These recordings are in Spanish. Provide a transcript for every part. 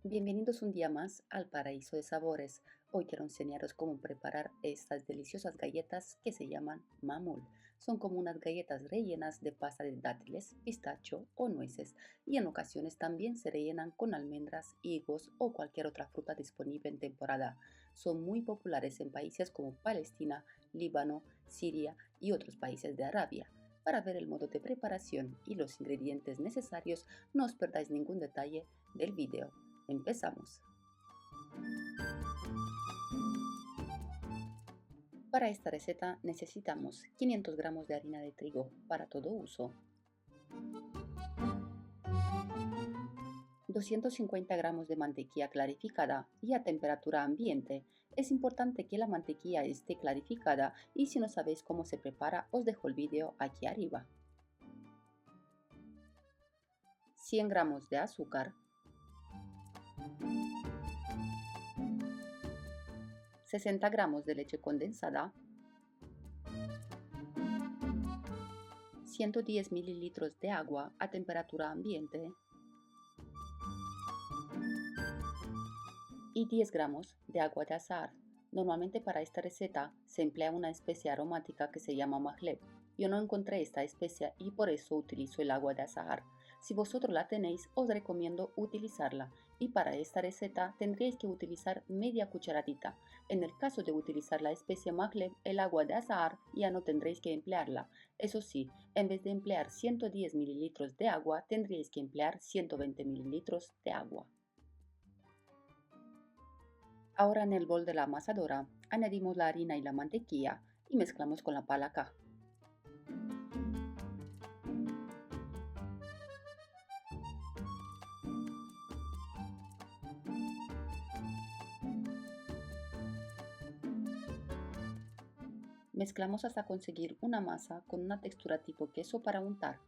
Bienvenidos un día más al Paraíso de Sabores. Hoy quiero enseñaros cómo preparar estas deliciosas galletas que se llaman mamul. Son como unas galletas rellenas de pasta de dátiles, pistacho o nueces y en ocasiones también se rellenan con almendras, higos o cualquier otra fruta disponible en temporada. Son muy populares en países como Palestina, Líbano, Siria y otros países de Arabia. Para ver el modo de preparación y los ingredientes necesarios, no os perdáis ningún detalle del video. Empezamos. Para esta receta necesitamos 500 gramos de harina de trigo para todo uso, 250 gramos de mantequilla clarificada y a temperatura ambiente. Es importante que la mantequilla esté clarificada y si no sabéis cómo se prepara os dejo el vídeo aquí arriba. 100 gramos de azúcar, 60 gramos de leche condensada, 110 mililitros de agua a temperatura ambiente y 10 gramos de agua de azahar. Normalmente para esta receta se emplea una especia aromática que se llama mahleb. Yo no encontré esta especia y por eso utilizo el agua de azahar. Si vosotros la tenéis, os recomiendo utilizarla y para esta receta tendréis que utilizar media cucharadita. En el caso de utilizar la especia mahleb, el agua de azahar ya no tendréis que emplearla. Eso sí, en vez de emplear 110 mililitros de agua, tendréis que emplear 120 mililitros de agua. Ahora en el bol de la amasadora añadimos la harina y la mantequilla y mezclamos con la palaca. Mezclamos hasta conseguir una masa con una textura tipo queso para untar.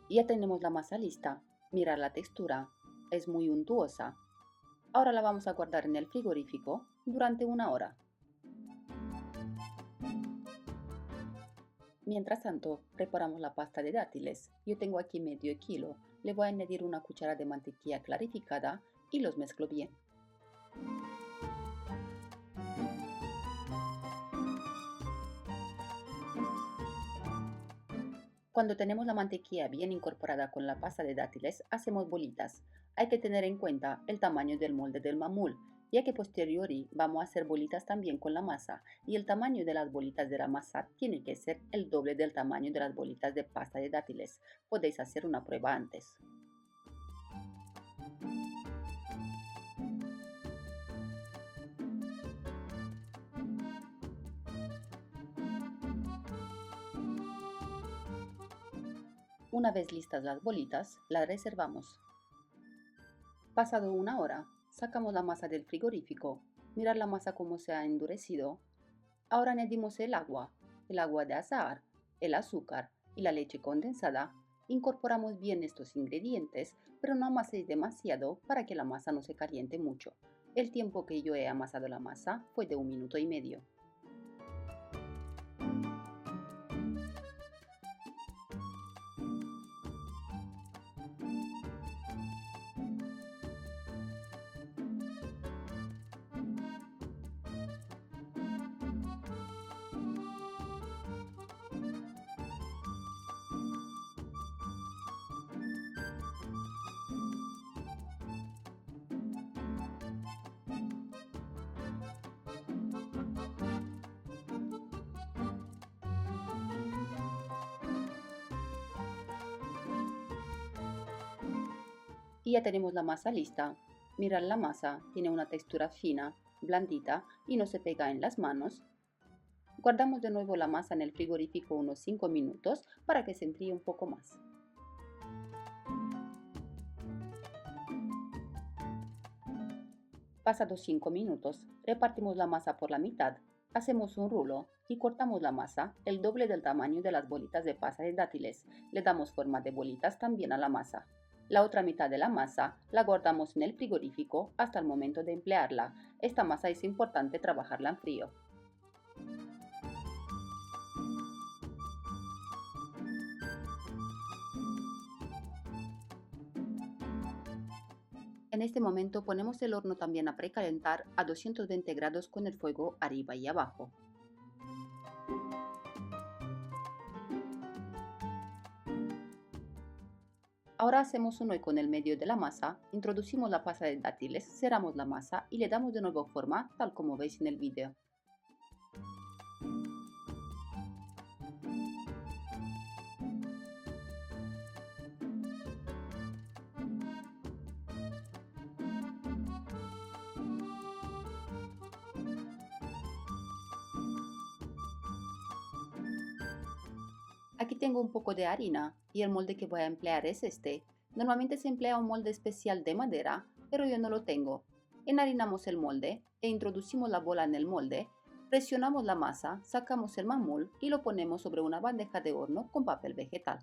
Ya tenemos la masa lista. Mirad la textura, es muy untuosa. Ahora la vamos a guardar en el frigorífico durante una hora. Mientras tanto, preparamos la pasta de dátiles. Yo tengo aquí medio kilo. Le voy a añadir una cucharada de mantequilla clarificada y los mezclo bien. Cuando tenemos la mantequilla bien incorporada con la pasta de dátiles, hacemos bolitas. Hay que tener en cuenta el tamaño del molde del mamul, ya que posteriori vamos a hacer bolitas también con la masa, y el tamaño de las bolitas de la masa tiene que ser el doble del tamaño de las bolitas de pasta de dátiles. Podéis hacer una prueba antes. Una vez listas las bolitas, las reservamos. Pasado una hora, sacamos la masa del frigorífico. Mirad la masa cómo se ha endurecido. Ahora añadimos el agua de azahar, el azúcar y la leche condensada. Incorporamos bien estos ingredientes, pero no amaséis demasiado para que la masa no se caliente mucho. El tiempo que yo he amasado la masa fue de 1 minuto y medio. Y ya tenemos la masa lista. Mirad la masa, tiene una textura fina blandita y no se pega en las manos. Guardamos de nuevo la masa en el frigorífico unos 5 minutos para que se enfríe un poco más. Pasados 5 minutos, repartimos la masa por la mitad, hacemos un rulo y cortamos la masa el doble del tamaño de las bolitas de pasta de dátiles. Le damos forma de bolitas también a la masa. La otra mitad de la masa la guardamos en el frigorífico hasta el momento de emplearla. Esta masa es importante trabajarla en frío. En este momento ponemos el horno también a precalentar a 220 grados con el fuego arriba y abajo. Ahora hacemos un hueco en el medio de la masa, introducimos la pasta de dátiles, cerramos la masa y le damos de nuevo forma tal como veis en el video. Aquí tengo un poco de harina y el molde que voy a emplear es este. Normalmente se emplea un molde especial de madera, pero yo no lo tengo. Enharinamos el molde e introducimos la bola en el molde, presionamos la masa, sacamos el mamul y lo ponemos sobre una bandeja de horno con papel vegetal.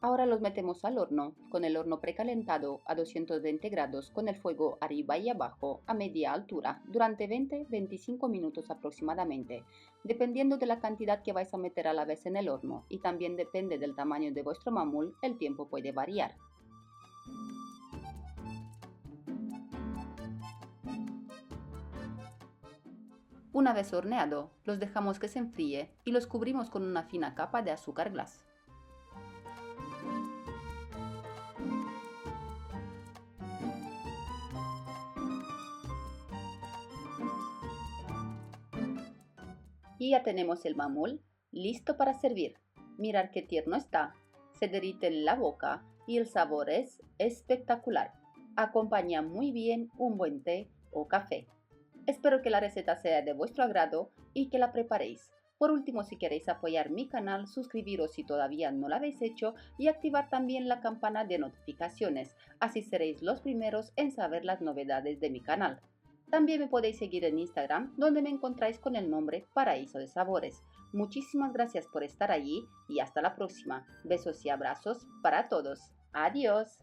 Ahora los metemos al horno, con el horno precalentado a 220 grados con el fuego arriba y abajo a media altura durante 20-25 minutos aproximadamente, dependiendo de la cantidad que vais a meter a la vez en el horno y también depende del tamaño de vuestro mamul, el tiempo puede variar. Una vez horneado, los dejamos que se enfríe y los cubrimos con una fina capa de azúcar glass. Y ya tenemos el mamul listo para servir. Mirad qué tierno está, se derrite en la boca y el sabor es espectacular. Acompaña muy bien un buen té o café. Espero que la receta sea de vuestro agrado y que la preparéis. Por último, si queréis apoyar mi canal, suscribiros si todavía no lo habéis hecho y activar también la campana de notificaciones, así seréis los primeros en saber las novedades de mi canal. También me podéis seguir en Instagram, donde me encontráis con el nombre Paraíso de Sabores. Muchísimas gracias por estar allí y hasta la próxima. Besos y abrazos para todos. Adiós.